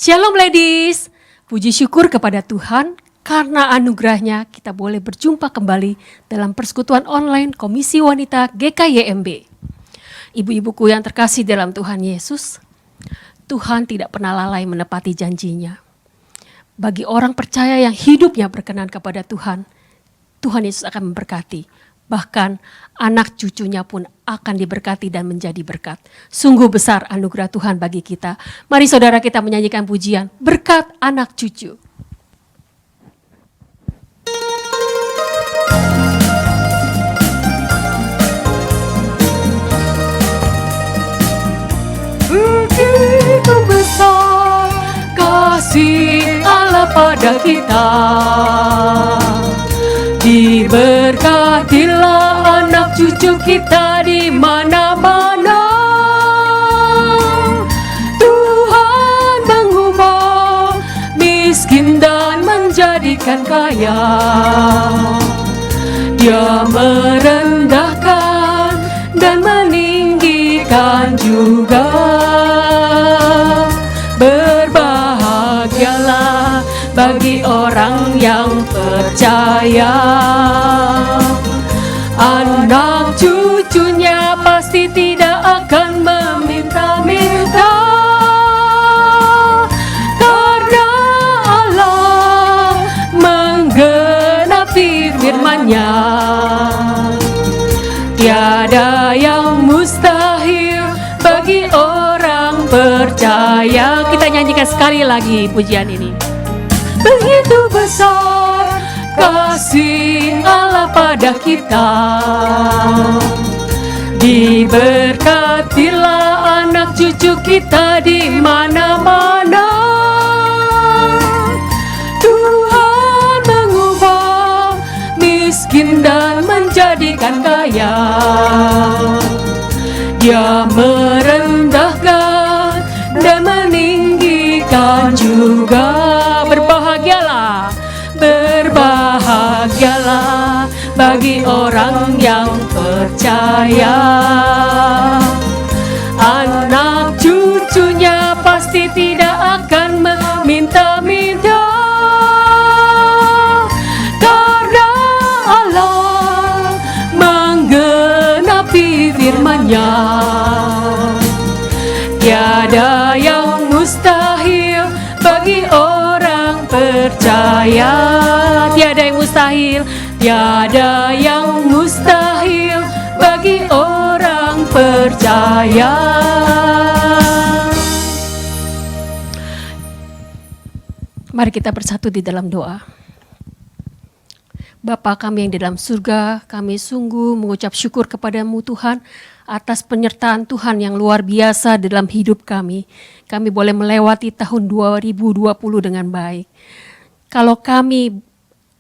Shalom ladies, puji syukur kepada Tuhan karena anugerahnya kita boleh berjumpa kembali dalam persekutuan online Komisi Wanita GKYMB. Ibu-ibuku yang terkasih dalam Tuhan Yesus, Tuhan tidak pernah lalai menepati janjinya. Bagi orang percaya yang hidupnya berkenan kepada Tuhan, Tuhan Yesus akan memberkati. Bahkan anak cucunya pun akan diberkati dan menjadi berkat. Sungguh besar anugerah Tuhan bagi kita. Mari saudara kita menyanyikan pujian, berkat anak cucu. Begitu besar kasih Allah pada kita. Diberkatilah anak cucu kita di mana-mana. Tuhan mengubah miskin dan menjadikan kaya. Dia merendahkan dan meninggikan juga. Berbahagialah bagi orang yang percaya, anak cucunya pasti tidak akan meminta-minta, karena Allah menggenapi firman-Nya. Tiada yang mustahil bagi orang percaya. Kita nyanyikan sekali lagi pujian ini. Begitu besar kasih Allah pada kita. Diberkatilah anak cucu kita di mana-mana. Tuhan mengubah miskin dan menjadikan kaya. Dia merendahkan dan meninggikan juga. Berbahagialah, berbahagialah bagi orang yang percaya, anak cucunya pasti tidak akan meminta-minta, karena Allah menggenapi firman-Nya. Tiada yang mustahil bagi orang percaya. Tiada yang mustahil, tiada yang mustahil bagi orang percaya. Mari kita bersatu di dalam doa. Bapa kami yang di dalam surga, kami sungguh mengucap syukur kepadamu Tuhan atas penyertaan Tuhan yang luar biasa dalam hidup kami. Kami boleh melewati tahun 2020 dengan baik. Kalau kami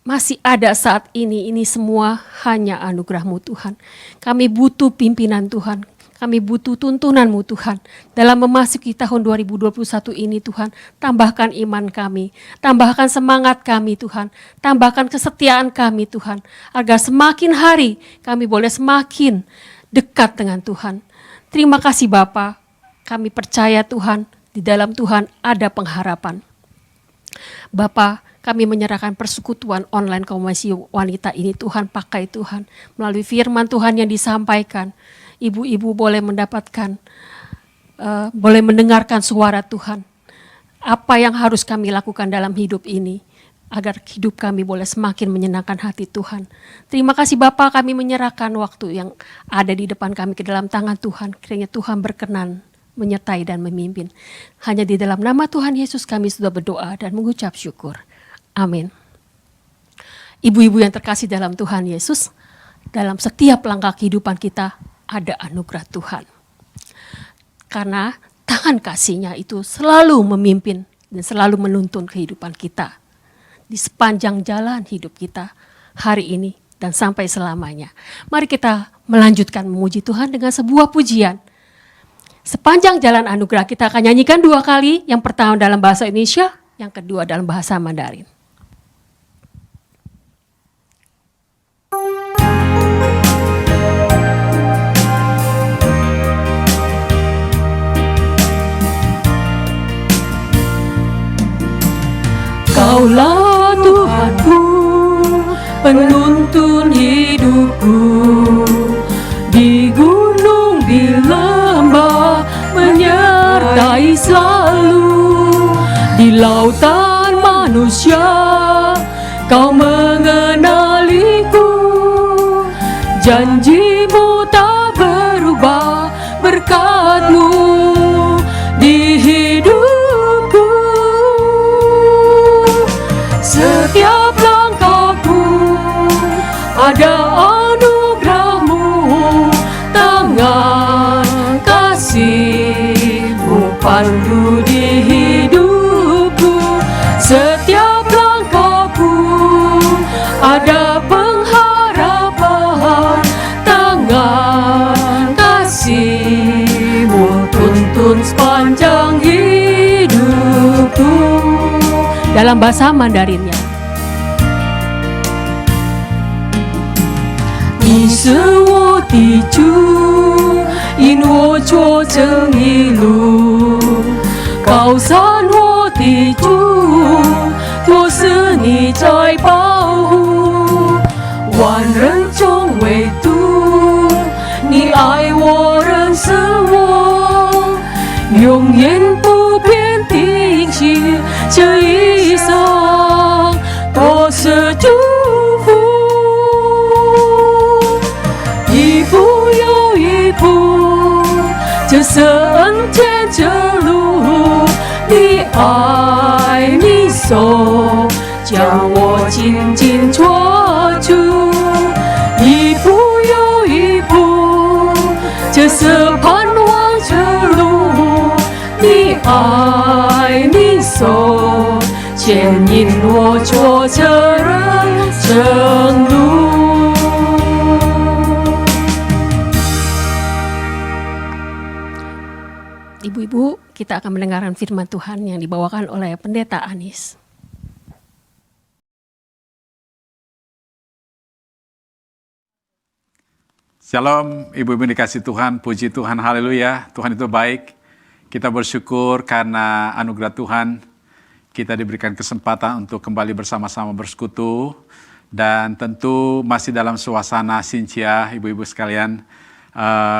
masih ada saat ini semua hanya anugerah-Mu Tuhan. Kami butuh pimpinan Tuhan. Kami butuh tuntunan-Mu Tuhan. Dalam memasuki tahun 2021 ini Tuhan, tambahkan iman kami. Tambahkan semangat kami Tuhan. Tambahkan kesetiaan kami Tuhan. Agar semakin hari kami boleh semakin dekat dengan Tuhan. Terima kasih Bapa. Kami percaya Tuhan, di dalam Tuhan ada pengharapan. Bapa, kami menyerahkan persekutuan online Komisi Wanita ini Tuhan, pakai Tuhan. Melalui firman Tuhan yang disampaikan, ibu-ibu boleh mendapatkan, boleh mendengarkan suara Tuhan. Apa yang harus kami lakukan dalam hidup ini, agar hidup kami boleh semakin menyenangkan hati Tuhan. Terima kasih Bapa, kami menyerahkan waktu yang ada di depan kami ke dalam tangan Tuhan. Kiranya Tuhan berkenan menyertai dan memimpin. Hanya di dalam nama Tuhan Yesus kami sudah berdoa dan mengucap syukur. Amin. Ibu-ibu yang terkasih dalam Tuhan Yesus, dalam setiap langkah kehidupan kita ada anugerah Tuhan. Karena tangan kasih-Nya itu selalu memimpin dan selalu menuntun kehidupan kita. Di sepanjang jalan hidup kita hari ini dan sampai selamanya. Mari kita melanjutkan memuji Tuhan dengan sebuah pujian. Sepanjang jalan anugerah kita akan nyanyikan 2 kali. Yang pertama dalam bahasa Indonesia, yang kedua dalam bahasa Mandarin. penuntun hidupku. Di gunung, di lembah, menyertai selalu. Di lautan manusia, Kau mengenaliku. Janjimu tak berubah, berkat-Mu di hidupku. Setiap langkahku ada anugerah-Mu, tangan kasih-Mu pandu di hidupku. Setiap langkahku ada pengharapan, tangan kasih-Mu tuntun sepanjang hidupku. Dalam bahasa Mandarinnya, 你是我的主，引我做正义路，高山我的主，多是你在保护，万人中唯独你爱我，认识我，永远不变定心，这一生多是祝福。一步又一步，这是恩典之路，你爱你手将我紧紧捉住。一步又一步，这是盼望之路，你爱你手牵引我做这人生路。Ibu-ibu, kita akan mendengarkan firman Tuhan yang dibawakan oleh Pendeta Anis. Shalom, ibu-ibu dikasih Tuhan, puji Tuhan, haleluya. Tuhan itu baik. Kita bersyukur karena anugerah Tuhan. Kita diberikan kesempatan untuk kembali bersama-sama bersekutu. Dan tentu masih dalam suasana Sintia, ibu-ibu sekalian.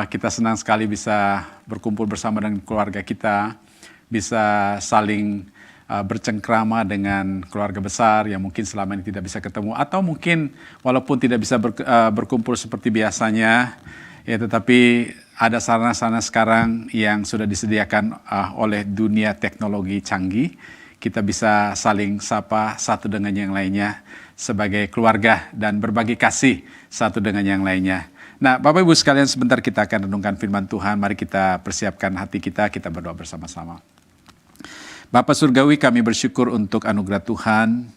Kita senang sekali bisa berkumpul bersama dengan keluarga kita, bisa saling bercengkrama dengan keluarga besar yang mungkin selama ini tidak bisa ketemu, atau mungkin walaupun tidak bisa berkumpul seperti biasanya, ya tetapi ada sarana-sarana sekarang yang sudah disediakan oleh dunia teknologi canggih. Kita bisa saling sapa satu dengan yang lainnya sebagai keluarga dan berbagi kasih satu dengan yang lainnya. Nah, Bapak Ibu sekalian, sebentar kita akan renungkan firman Tuhan. Mari kita persiapkan hati kita berdoa bersama-sama. Bapa Surgawi, kami bersyukur untuk anugerah Tuhan.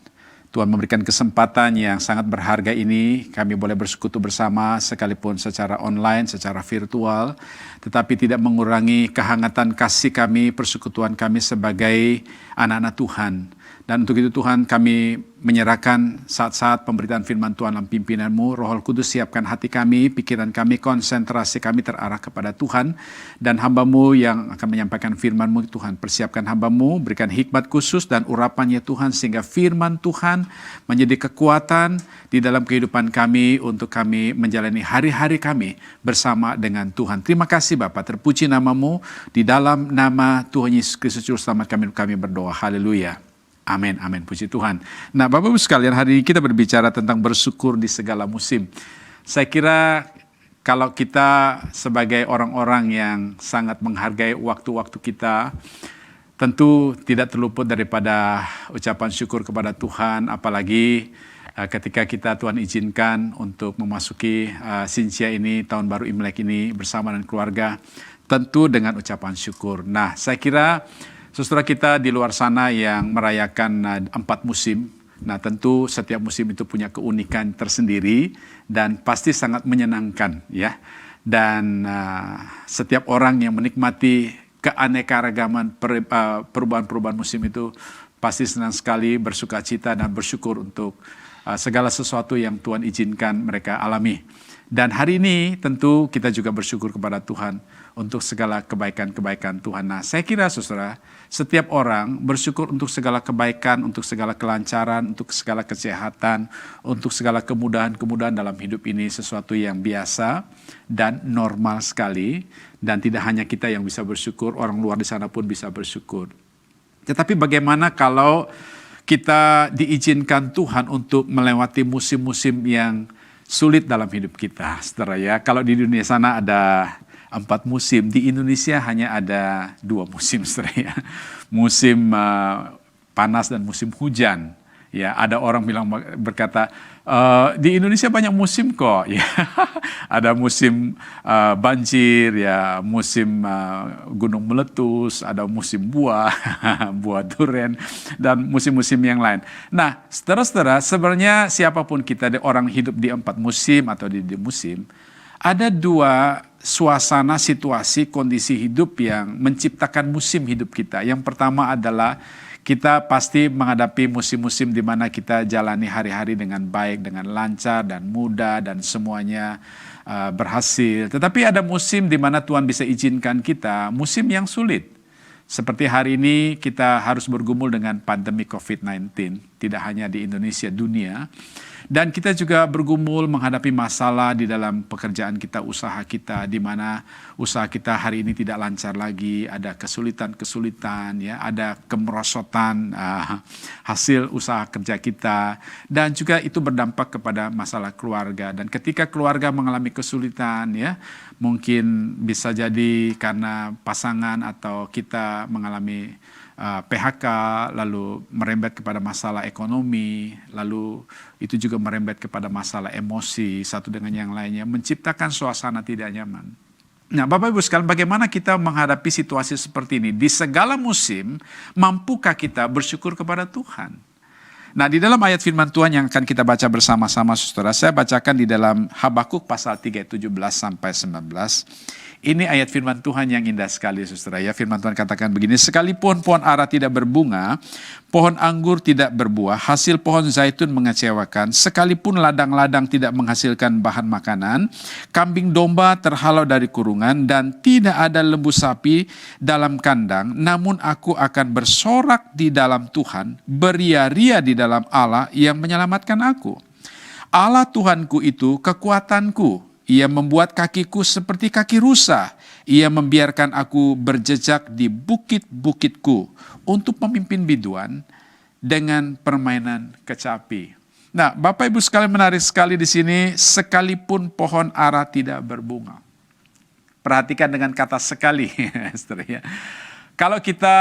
Tuhan memberikan kesempatan yang sangat berharga ini. Kami boleh bersekutu bersama sekalipun secara online, secara virtual. Tetapi tidak mengurangi kehangatan kasih kami, persekutuan kami sebagai anak-anak Tuhan. Dan untuk itu Tuhan, kami menyerahkan saat-saat pemberitaan firman Tuhan dalam pimpinan-Mu. Roh Kudus, siapkan hati kami, pikiran kami, konsentrasi kami terarah kepada Tuhan. Dan hamba-Mu yang akan menyampaikan firman-Mu, Tuhan, persiapkan hamba-Mu, berikan hikmat khusus dan urapannya Tuhan, sehingga firman Tuhan menjadi kekuatan di dalam kehidupan kami untuk kami menjalani hari-hari kami bersama dengan Tuhan. Terima kasih Bapa, terpuji nama-Mu, di dalam nama Tuhan Yesus Kristus Juru Selamat kami berdoa. Haleluya. Amin, amin, puji Tuhan. Nah, Bapak-Ibu sekalian, hari ini kita berbicara tentang bersyukur di segala musim. Saya kira kalau kita sebagai orang-orang yang sangat menghargai waktu-waktu kita, tentu tidak terluput daripada ucapan syukur kepada Tuhan, apalagi ketika kita Tuhan izinkan untuk memasuki Sintia ini, tahun baru Imlek ini bersama dengan keluarga, tentu dengan ucapan syukur. Nah, saya kira saudara kita di luar sana yang merayakan 4 musim, nah tentu setiap musim itu punya keunikan tersendiri dan pasti sangat menyenangkan ya. Dan setiap orang yang menikmati keanekaragaman perubahan-perubahan musim itu pasti senang sekali, bersukacita dan bersyukur untuk segala sesuatu yang Tuhan izinkan mereka alami. Dan hari ini tentu kita juga bersyukur kepada Tuhan untuk segala kebaikan-kebaikan Tuhan. Nah, saya kira saudara, setiap orang bersyukur untuk segala kebaikan, untuk segala kelancaran, untuk segala kesehatan, untuk segala kemudahan-kemudahan dalam hidup ini, sesuatu yang biasa dan normal sekali. Dan tidak hanya kita yang bisa bersyukur, orang luar di sana pun bisa bersyukur. Tetapi bagaimana kalau kita diizinkan Tuhan untuk melewati musim-musim yang sulit dalam hidup kita, saudara ya. Kalau di dunia sana ada 4 musim, di Indonesia hanya ada 2 musim, saudara ya. Musim panas dan musim hujan. Ya, ada orang berkata, di Indonesia banyak musim kok. Ya, ada musim banjir, ya, musim gunung meletus, ada musim buah, buah durian, dan musim-musim yang lain. Nah, saudara-saudara, sebenarnya siapapun kita, orang hidup di 4 musim atau di musim, ada 2 suasana, situasi, kondisi hidup yang menciptakan musim hidup kita. Yang pertama adalah kita pasti menghadapi musim-musim di mana kita jalani hari-hari dengan baik, dengan lancar dan mudah dan semuanya berhasil. Tetapi ada musim di mana Tuhan bisa izinkan kita, musim yang sulit. Seperti hari ini kita harus bergumul dengan pandemi COVID-19, tidak hanya di Indonesia, dunia. Dan kita juga bergumul menghadapi masalah di dalam pekerjaan kita, usaha kita, di mana usaha kita hari ini tidak lancar lagi, ada kesulitan-kesulitan, ya, ada kemerosotan hasil usaha kerja kita, dan juga itu berdampak kepada masalah keluarga. Dan ketika keluarga mengalami kesulitan, ya, mungkin bisa jadi karena pasangan atau kita mengalami PHK, lalu merembet kepada masalah ekonomi, lalu itu juga merembet kepada masalah emosi satu dengan yang lainnya, menciptakan suasana tidak nyaman. Nah, Bapak Ibu sekalian, bagaimana kita menghadapi situasi seperti ini? Di segala musim, mampukah kita bersyukur kepada Tuhan? Nah, di dalam ayat firman Tuhan yang akan kita baca bersama-sama, saudara, saya bacakan di dalam Habakuk pasal 3, 17 sampai 19. Ini ayat firman Tuhan yang indah sekali, saudara ya. Firman Tuhan katakan begini, sekalipun pohon ara tidak berbunga, pohon anggur tidak berbuah, hasil pohon zaitun mengecewakan, sekalipun ladang-ladang tidak menghasilkan bahan makanan, kambing domba terhalau dari kurungan, dan tidak ada lembu sapi dalam kandang, namun aku akan bersorak di dalam Tuhan, beria-ria di dalam Allah yang menyelamatkan aku. Allah Tuhanku itu kekuatanku. Ia membuat kakiku seperti kaki rusa. Ia membiarkan aku berjejak di bukit-bukitku untuk memimpin biduan dengan permainan kecapi. Nah, Bapak Ibu sekalian, menarik sekali di sini, sekalipun pohon ara tidak berbunga. Perhatikan dengan kata sekali. Kalau kita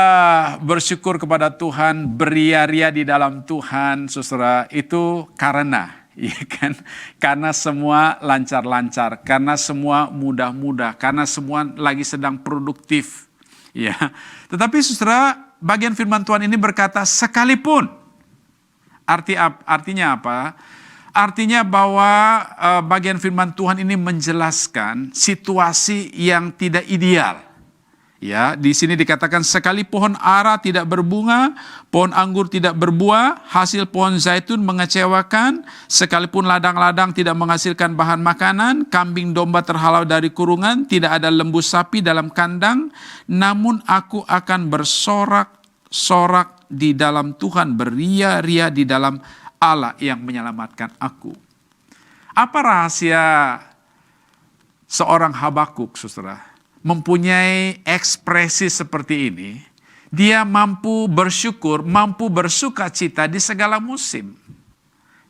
bersyukur kepada Tuhan, beria-ria di dalam Tuhan, saudara, itu karena, ya kan? Karena semua lancar-lancar, karena semua mudah-mudah, karena semua lagi sedang produktif. Ya. Tetapi saudara, bagian firman Tuhan ini berkata sekalipun. Artinya apa? Artinya bahwa bagian firman Tuhan ini menjelaskan situasi yang tidak ideal. Ya, di sini dikatakan sekali pohon ara tidak berbunga, pohon anggur tidak berbuah, hasil pohon zaitun mengecewakan, sekalipun ladang-ladang tidak menghasilkan bahan makanan, kambing domba terhalau dari kurungan, tidak ada lembu sapi dalam kandang, namun aku akan bersorak-sorak di dalam Tuhan, beria-ria di dalam Allah yang menyelamatkan aku. Apa rahasia seorang Habakuk, saudara? Mempunyai ekspresi seperti ini, dia mampu bersyukur, mampu bersuka cita di segala musim.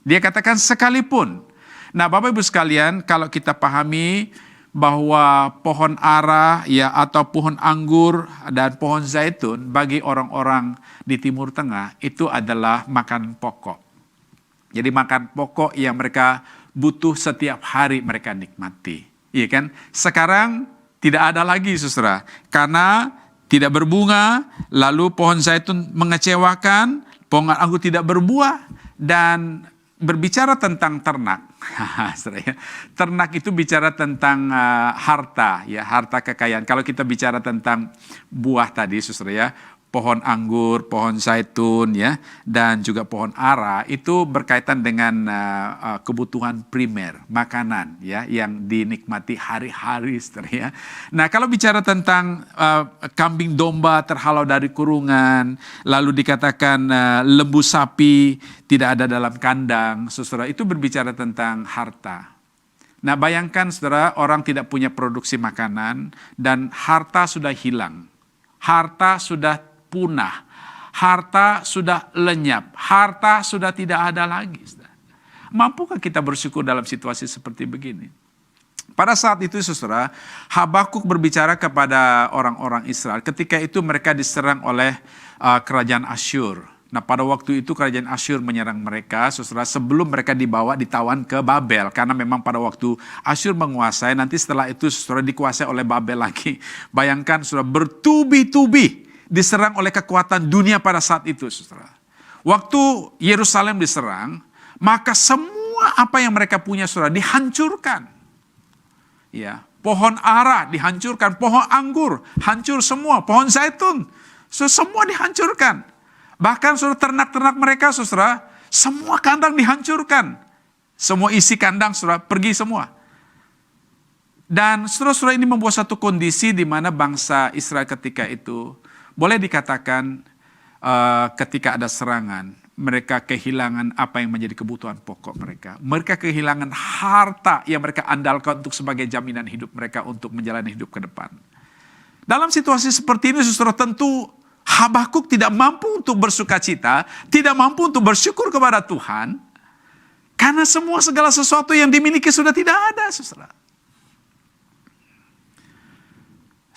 Dia katakan sekalipun. Nah, Bapak Ibu sekalian, kalau kita pahami bahwa pohon ara ya atau pohon anggur dan pohon zaitun bagi orang-orang di Timur Tengah itu adalah makanan pokok. Jadi makan pokok yang mereka butuh setiap hari mereka nikmati. Iya kan? Sekarang tidak ada lagi, saudara, karena tidak berbunga, lalu pohon zaitun mengecewakan, pohon anggur tidak berbuah, dan berbicara tentang ternak. Ternak itu bicara tentang harta, ya, harta kekayaan. Kalau kita bicara tentang buah tadi, saudara ya, pohon anggur, pohon zaitun, ya, dan juga pohon ara itu berkaitan dengan kebutuhan primer, makanan, ya, yang dinikmati hari-hari, ya. Nah, kalau bicara tentang kambing domba terhalau dari kurungan, lalu dikatakan lembu sapi tidak ada dalam kandang, saudara, itu berbicara tentang harta. Nah, bayangkan saudara, orang tidak punya produksi makanan dan harta sudah hilang. Harta sudah punah, harta sudah lenyap, harta sudah tidak ada lagi. Mampukah kita bersyukur dalam situasi seperti begini? Pada saat itu saudara, Habakuk berbicara kepada orang-orang Israel. Ketika itu mereka diserang oleh kerajaan Asyur. Nah, pada waktu itu kerajaan Asyur menyerang mereka, saudara, sebelum mereka ditawan ke Babel. Karena memang pada waktu Asyur menguasai, nanti setelah itu saudara dikuasai oleh Babel lagi. Bayangkan saudara, bertubi-tubi diserang oleh kekuatan dunia pada saat itu, saudara. Waktu Yerusalem diserang, maka semua apa yang mereka punya, saudara, dihancurkan. Ya, pohon ara dihancurkan, pohon anggur hancur semua, pohon zaitun, semua dihancurkan. Bahkan saudara, ternak-ternak mereka, saudara, semua kandang dihancurkan. Semua isi kandang, saudara, pergi semua. Dan saudara-saudara, ini membuat satu kondisi di mana bangsa Israel ketika itu boleh dikatakan ketika ada serangan, mereka kehilangan apa yang menjadi kebutuhan pokok mereka. Mereka kehilangan harta yang mereka andalkan untuk sebagai jaminan hidup mereka untuk menjalani hidup ke depan. Dalam situasi seperti ini, saudara, tentu Habakuk tidak mampu untuk bersukacita, tidak mampu untuk bersyukur kepada Tuhan, karena semua segala sesuatu yang dimiliki sudah tidak ada, saudara.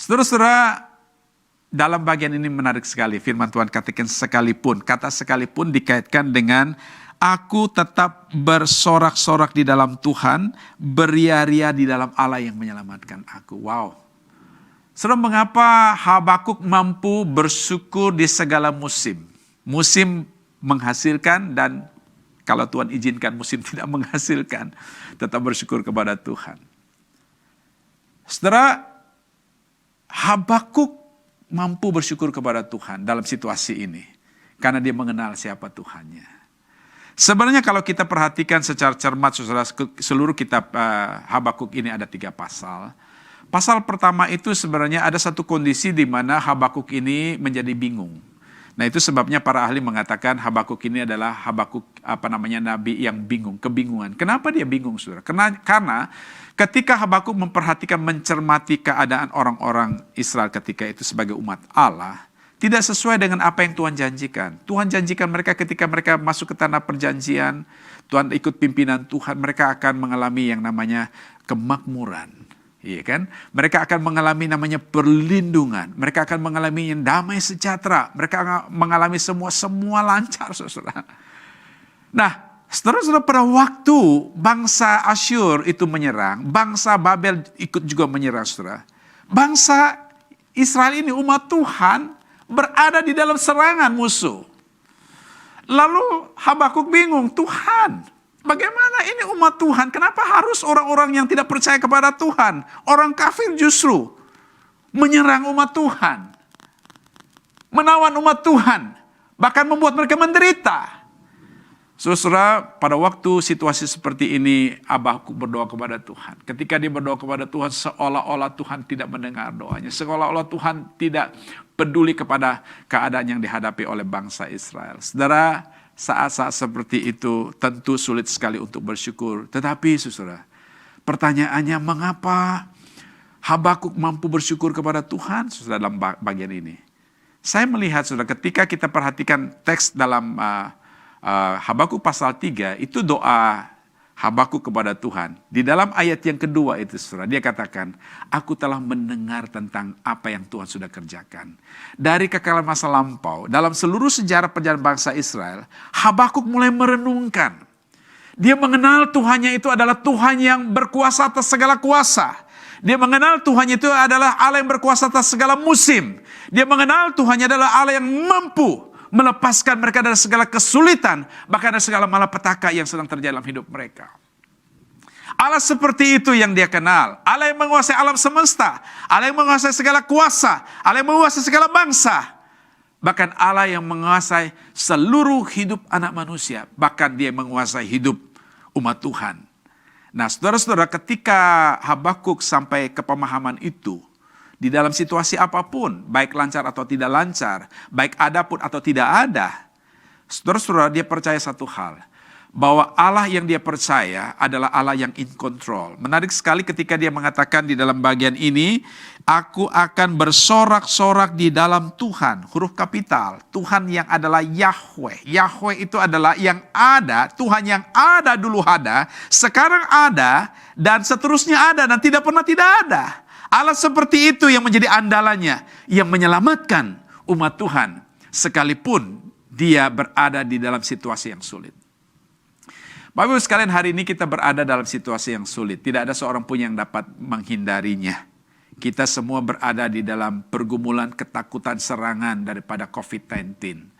Saudara-saudara, dalam bagian ini menarik sekali, firman Tuhan katakan sekalipun, kata sekalipun dikaitkan dengan aku tetap bersorak-sorak di dalam Tuhan, beria-ria di dalam Allah yang menyelamatkan aku. Wow. Saudara, mengapa Habakuk mampu bersyukur di segala musim? Musim menghasilkan dan kalau Tuhan izinkan musim tidak menghasilkan, tetap bersyukur kepada Tuhan. Saudara, Habakuk mampu bersyukur kepada Tuhan dalam situasi ini. Karena dia mengenal siapa Tuhannya. Sebenarnya kalau kita perhatikan secara cermat, saudara, seluruh kitab Habakuk ini ada 3 pasal. Pasal pertama itu sebenarnya ada satu kondisi di mana Habakuk ini menjadi bingung. Nah, itu sebabnya para ahli mengatakan Habakuk ini adalah Habakuk nabi yang bingung, kebingungan. Kenapa dia bingung, saudara? Karena ketika Habakuk memperhatikan, mencermati keadaan orang-orang Israel ketika itu sebagai umat Allah, tidak sesuai dengan apa yang Tuhan janjikan. Tuhan janjikan mereka ketika mereka masuk ke tanah perjanjian, Tuhan ikut pimpinan Tuhan, mereka akan mengalami yang namanya kemakmuran. Iya kan? Mereka akan mengalami namanya perlindungan. Mereka akan mengalami yang damai sejahtera. Mereka akan mengalami semua lancar, saudara. Nah, saudara-saudara, pada waktu bangsa Asyur itu menyerang, bangsa Babel ikut juga menyerang, saudara. Bangsa Israel ini, umat Tuhan, berada di dalam serangan musuh. Lalu Habakuk bingung, Tuhan, bagaimana ini umat Tuhan? Kenapa harus orang-orang yang tidak percaya kepada Tuhan, orang kafir justru menyerang umat Tuhan, menawan umat Tuhan, bahkan membuat mereka menderita? Saudara, pada waktu situasi seperti ini, Habakuk berdoa kepada Tuhan. Ketika dia berdoa kepada Tuhan, seolah-olah Tuhan tidak mendengar doanya. Seolah-olah Tuhan tidak peduli kepada keadaan yang dihadapi oleh bangsa Israel. Saudara, saat-saat seperti itu tentu sulit sekali untuk bersyukur. Tetapi saudara, pertanyaannya, mengapa Habakuk mampu bersyukur kepada Tuhan, saudara, dalam bagian ini? Saya melihat, saudara, ketika kita perhatikan teks dalam Habakuk pasal 3, itu doa Habakuk kepada Tuhan. Di dalam ayat yang kedua itu, saudara, dia katakan, aku telah mendengar tentang apa yang Tuhan sudah kerjakan. Dari kekalahan masa lampau, dalam seluruh sejarah perjalanan bangsa Israel, Habakuk mulai merenungkan. Dia mengenal Tuhannya itu adalah Tuhan yang berkuasa atas segala kuasa. Dia mengenal Tuhannya itu adalah Allah yang berkuasa atas segala musim. Dia mengenal Tuhannya adalah Allah yang mampu melepaskan mereka dari segala kesulitan, bahkan dari segala malapetaka yang sedang terjadi dalam hidup mereka. Allah seperti itu yang dia kenal. Allah yang menguasai alam semesta. Allah yang menguasai segala kuasa. Allah yang menguasai segala bangsa. Bahkan Allah yang menguasai seluruh hidup anak manusia. Bahkan dia menguasai hidup umat Tuhan. Nah, saudara-saudara, ketika Habakuk sampai ke pemahaman itu, di dalam situasi apapun, baik lancar atau tidak lancar, baik ada pun atau tidak ada, saudara-saudara, dia percaya satu hal, bahwa Allah yang dia percaya adalah Allah yang in control. Menarik sekali ketika dia mengatakan di dalam bagian ini, aku akan bersorak-sorak di dalam Tuhan, huruf kapital, Tuhan yang adalah Yahweh. Yahweh itu adalah yang ada, Tuhan yang ada dulu ada, sekarang ada, dan seterusnya ada, dan tidak pernah tidak ada. Allah seperti itu yang menjadi andalannya, yang menyelamatkan umat Tuhan, sekalipun dia berada di dalam situasi yang sulit. Bapak Ibu sekalian, hari ini kita berada dalam situasi yang sulit. Tidak ada seorang pun yang dapat menghindarinya. Kita semua berada di dalam pergumulan ketakutan serangan daripada COVID-19.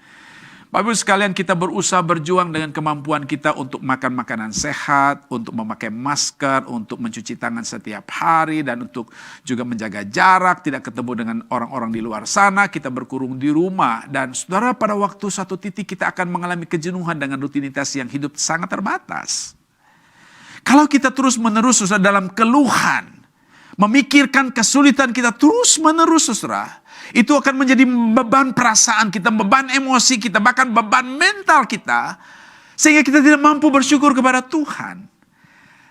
Bapak Ibu sekalian, kita berusaha berjuang dengan kemampuan kita untuk makan makanan sehat, untuk memakai masker, untuk mencuci tangan setiap hari, dan untuk juga menjaga jarak, tidak ketemu dengan orang-orang di luar sana, kita berkurung di rumah. Dan saudara, pada waktu satu titik kita akan mengalami kejenuhan dengan rutinitas yang hidup sangat terbatas. Kalau kita terus-menerus saudara dalam keluhan, memikirkan kesulitan kita terus-menerus saudara, itu akan menjadi beban perasaan kita, beban emosi kita, bahkan beban mental kita, sehingga kita tidak mampu bersyukur kepada Tuhan.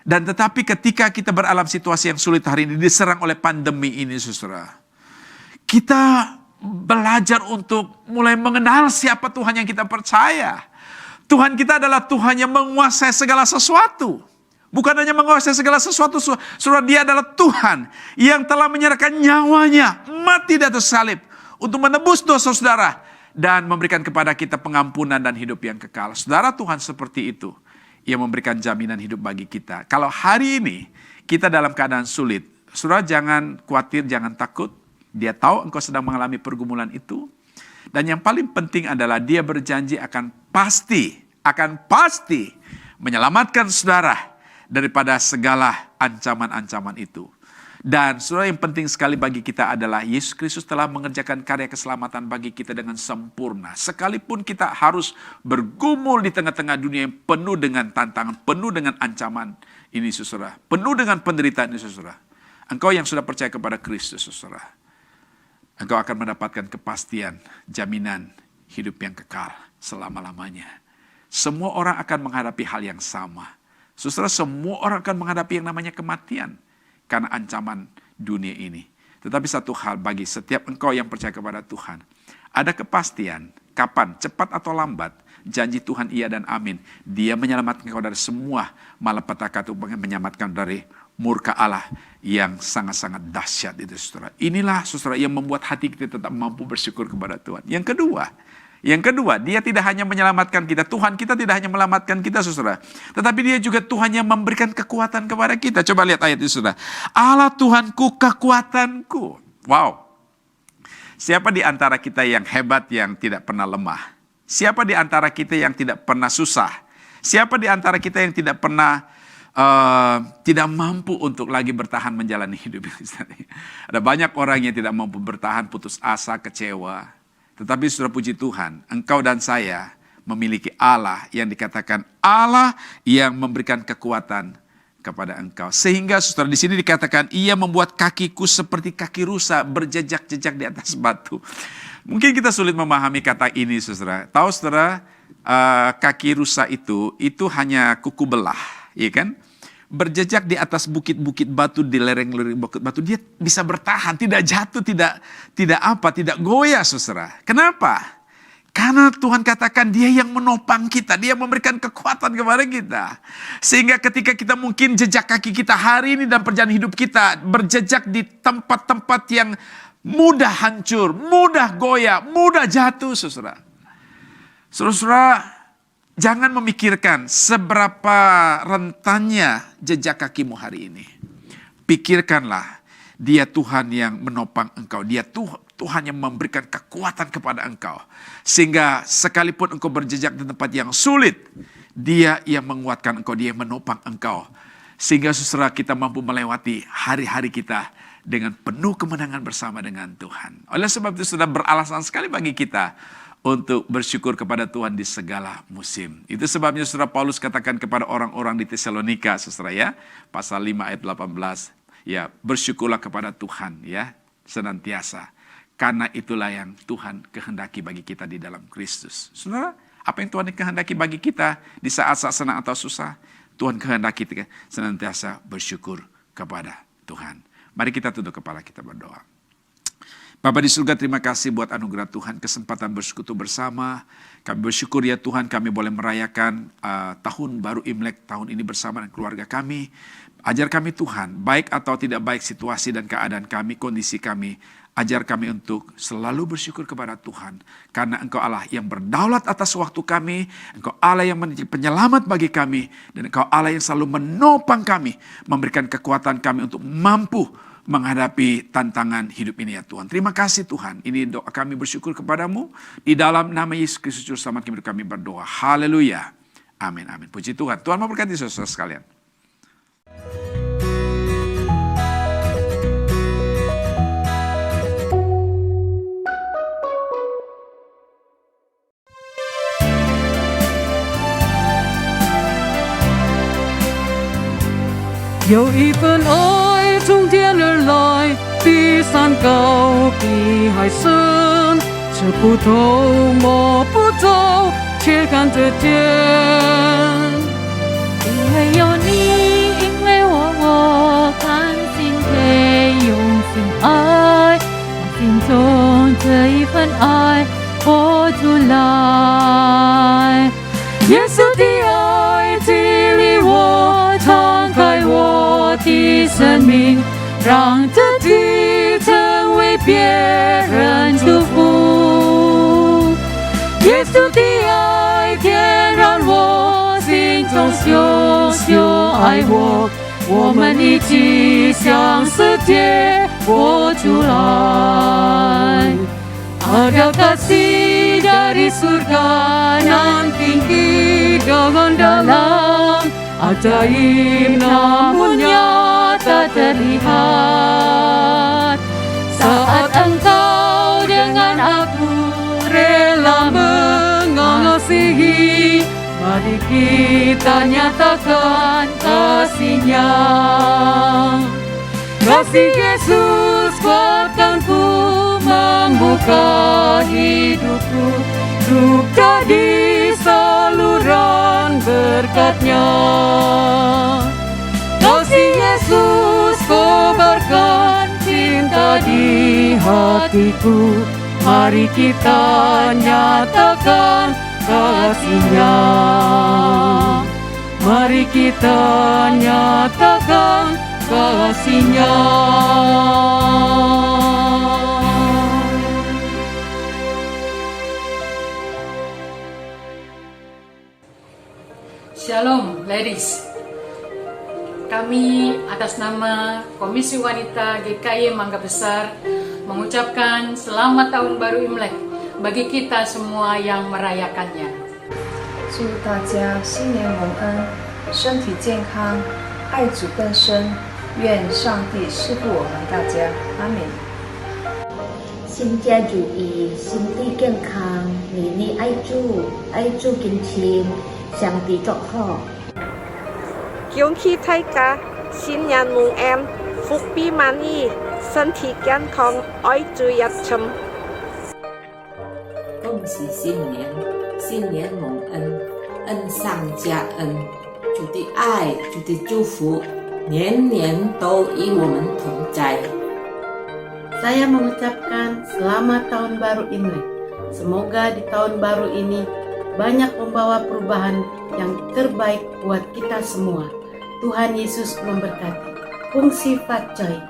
Dan tetapi ketika kita beralam situasi yang sulit hari ini, diserang oleh pandemi ini saudara, kita belajar untuk mulai mengenal siapa Tuhan yang kita percaya. Tuhan kita adalah Tuhan yang menguasai segala sesuatu. Bukan hanya menguasai segala sesuatu, saudara, dia adalah Tuhan yang telah menyerahkan nyawanya, mati di atas salib, untuk menebus dosa saudara, dan memberikan kepada kita pengampunan dan hidup yang kekal. Saudara, Tuhan seperti itu, Ia memberikan jaminan hidup bagi kita. Kalau hari ini kita dalam keadaan sulit, saudara jangan khawatir, jangan takut. Dia tahu engkau sedang mengalami pergumulan itu. Dan yang paling penting adalah dia berjanji akan pasti menyelamatkan saudara daripada segala ancaman-ancaman itu. Dan saudara, yang penting sekali bagi kita adalah Yesus Kristus telah mengerjakan karya keselamatan bagi kita dengan sempurna. Sekalipun kita harus bergumul di tengah-tengah dunia yang penuh dengan tantangan, penuh dengan ancaman ini saudara, penuh dengan penderitaan ini saudara. Engkau yang sudah percaya kepada Kristus saudara, engkau akan mendapatkan kepastian, jaminan hidup yang kekal selama-lamanya. Semua orang akan menghadapi hal yang sama. Saudara, semua orang akan menghadapi yang namanya kematian karena ancaman dunia ini. Tetapi satu hal bagi setiap engkau yang percaya kepada Tuhan, ada kepastian, kapan, cepat atau lambat, janji Tuhan iya dan amin. Dia menyelamatkan engkau dari semua malapetaka, untuk menyelamatkan dari murka Allah yang sangat-sangat dahsyat itu saudara. Inilah saudara yang membuat hati kita tetap mampu bersyukur kepada Tuhan. Yang kedua, dia tidak hanya menyelamatkan kita. Tuhan kita tidak hanya menyelamatkan kita, saudara. Tetapi dia juga Tuhan yang memberikan kekuatan kepada kita. Coba lihat ayat itu, saudara. Allah Tuhanku, kekuatanku. Wow. Siapa di antara kita yang hebat, yang tidak pernah lemah? Siapa di antara kita yang tidak pernah susah? Siapa di antara kita yang tidak pernah tidak mampu untuk lagi bertahan menjalani hidup ini? Ada banyak orang yang tidak mampu bertahan, putus asa, kecewa. Tetapi saudara, puji Tuhan, engkau dan saya memiliki Allah yang dikatakan Allah yang memberikan kekuatan kepada engkau. Sehingga saudara, di sini dikatakan Ia membuat kakiku seperti kaki rusa berjejak-jejak di atas batu. Mungkin kita sulit memahami kata ini saudara. Tahu saudara, kaki rusa itu hanya kuku belah, ya kan? Berjejak di atas bukit-bukit batu, di lereng-lereng bukit batu, dia bisa bertahan, tidak jatuh, tidak goyah saudara. Kenapa? Karena Tuhan katakan dia yang menopang kita, dia memberikan kekuatan kepada kita. Sehingga ketika kita mungkin jejak kaki kita hari ini dan perjalanan hidup kita berjejak di tempat-tempat yang mudah hancur, mudah goyah, mudah jatuh saudara. Saudara, jangan memikirkan seberapa rentannya jejak kakimu hari ini. Pikirkanlah, dia Tuhan yang menopang engkau. Dia Tuhan yang memberikan kekuatan kepada engkau. Sehingga sekalipun engkau berjejak di tempat yang sulit, dia yang menguatkan engkau, dia yang menopang engkau. Sehingga saudara, kita mampu melewati hari-hari kita dengan penuh kemenangan bersama dengan Tuhan. Oleh sebab itu sudah beralasan sekali bagi kita untuk bersyukur kepada Tuhan di segala musim. Itu sebabnya saudara Paulus katakan kepada orang-orang di Tesalonika, saudara ya, pasal 5 ayat 18, ya, bersyukurlah kepada Tuhan ya, senantiasa. Karena itulah yang Tuhan kehendaki bagi kita di dalam Kristus. Saudara, apa yang Tuhan kehendaki bagi kita di saat-saat senang atau susah? Tuhan kehendaki kita senantiasa bersyukur kepada Tuhan. Mari kita tunduk kepala, kita berdoa. Bapa di surga, terima kasih buat anugerah Tuhan, kesempatan bersekutu bersama. Kami bersyukur ya Tuhan, kami boleh merayakan tahun baru Imlek tahun ini bersama dengan keluarga kami. Ajar kami Tuhan, baik atau tidak baik situasi dan keadaan kami, kondisi kami. Ajar kami untuk selalu bersyukur kepada Tuhan. Karena Engkau Allah yang berdaulat atas waktu kami. Engkau Allah yang menjadi penyelamat bagi kami. Dan Engkau Allah yang selalu menopang kami. Memberikan kekuatan kami untuk mampu menghadapi tantangan hidup ini ya Tuhan. Terima kasih Tuhan. Ini doa kami bersyukur kepadamu. Di dalam nama Yesus Kristus Juru Selamat kami berdoa. Haleluya. Amin, amin. Puji Tuhan. Tuhan memberkati saudara sekalian.有一份爱从天而来，比山高，比海深，测不透，摸不着，却看得见。因为有你，因为我看见配用心爱，我心中这一份爱活出来。耶稣的爱激励我，敞开我的生命，让自己成为别人祝福。耶稣的爱点燃我心中熊熊爱我，我们一起向世界活出来。Ada kasih dari surga nan tinggi dengan dalam, ajaib namun nyata terlihat. Saat engkau dengan aku rela mengasihi, mari kita nyatakan kasih-Nya. Kasih Yesus kuatkanku, membuka hidupku untuk jadi saluran berkat-Nya. Kasih Yesus kobarkan cinta di hatiku, mari kita nyatakan kasih-Nya. Mari kita nyatakan kasih-Nya. Shalom ladies. Kami atas nama Komisi Wanita GKI Mangga Besar mengucapkan selamat tahun baru Imlek bagi kita semua yang merayakannya. 祝大家新年蒙恩，身体健康，爱主更深，愿上帝赐福我们大家，阿门。 Xin cha chủ ý, xin ti健康，你你爱主敬虔，上帝祝福。 Kiông khi thay cả, xin nhàn mừng em, phúc bí mani, thân thị健康, ái chủ yết chấm. 恭喜新年蒙恩，恩上加恩，主的爱，主的祝福，年年都与我们同在。 Saya mengucapkan selamat tahun baru Imlek. Semoga di tahun baru ini banyak membawa perubahan yang terbaik buat kita semua. Tuhan Yesus memberkati. Fungsi Fatcoy.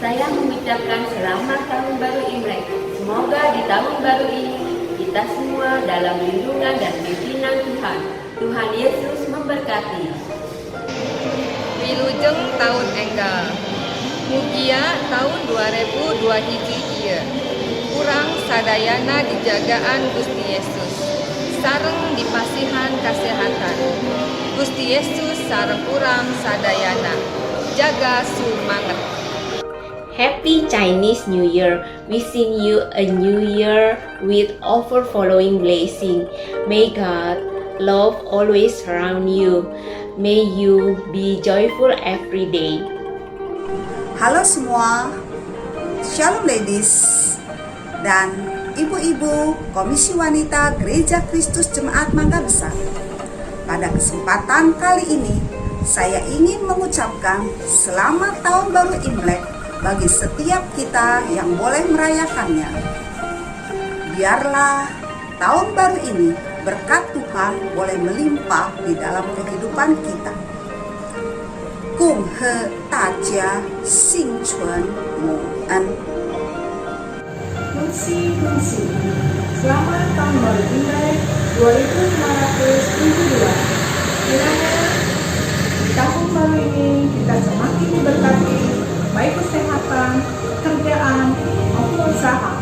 Saya mengucapkan selamat tahun baru Imlek. Semoga di tahun baru ini kita semua dalam lindungan dan pimpinan Tuhan. Tuhan Yesus memberkati. Wilujeng tahun enggal. Mugia tahun 2002 Hijriah. Kurang sadayana dijagaan Gusti Yesus. Sareng dipasihan kesehatan. Gusti Yesus sareng kurang sadayana. jaga semangat. Happy Chinese New Year. Wishing you a new year with overflowing blessing. May God love always surround you. May you be joyful every day. Halo semua, Shalom ladies dan ibu-ibu Komisi Wanita Gereja Kristus Jemaat Mangga Besar. Pada kesempatan kali ini, saya ingin mengucapkan selamat tahun baru Imlek bagi setiap kita yang boleh merayakannya. Biarlah tahun baru ini berkat Tuhan boleh melimpah di dalam kehidupan kita. 恭贺大家新春蒙恩。Kunci, selamat tahun baru Imlek 2572. Kiranya di tahun baru ini kita semakin diberkati, baik kesehatan, pekerjaan, maupun usaha,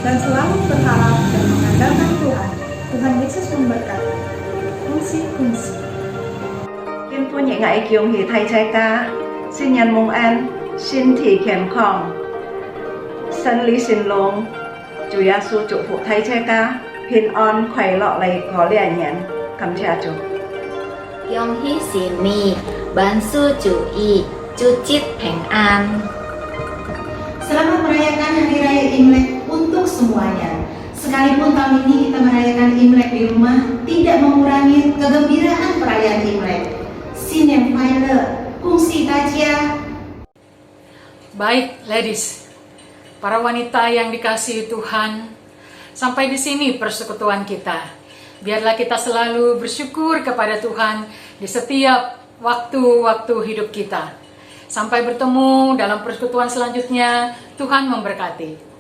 dan selalu berharap dan mengandalkan Tuhan. Tuhan Yesus memberkati. Kunci. 今歡迎喺恭喜大家新年蒙恩，身體健康，勝利興隆。主耶穌祝福大家平安快樂嚟過年年，感謝主。恭喜新年，萬事如意，祝節平安。 Selamat merayakan Hari Raya Imlek untuk semuanya. Sekalipun tahun ini kita merayakan Imlek di rumah, tidak mengurangi kegembiraan perayaan Imlek. 新年快乐，恭喜大家！ Baik, ladies, para wanita yang dikasihi Tuhan, sampai di sini persekutuan kita. Biarlah kita selalu bersyukur kepada Tuhan di setiap waktu-waktu hidup kita. Sampai bertemu dalam persekutuan selanjutnya, Tuhan memberkati.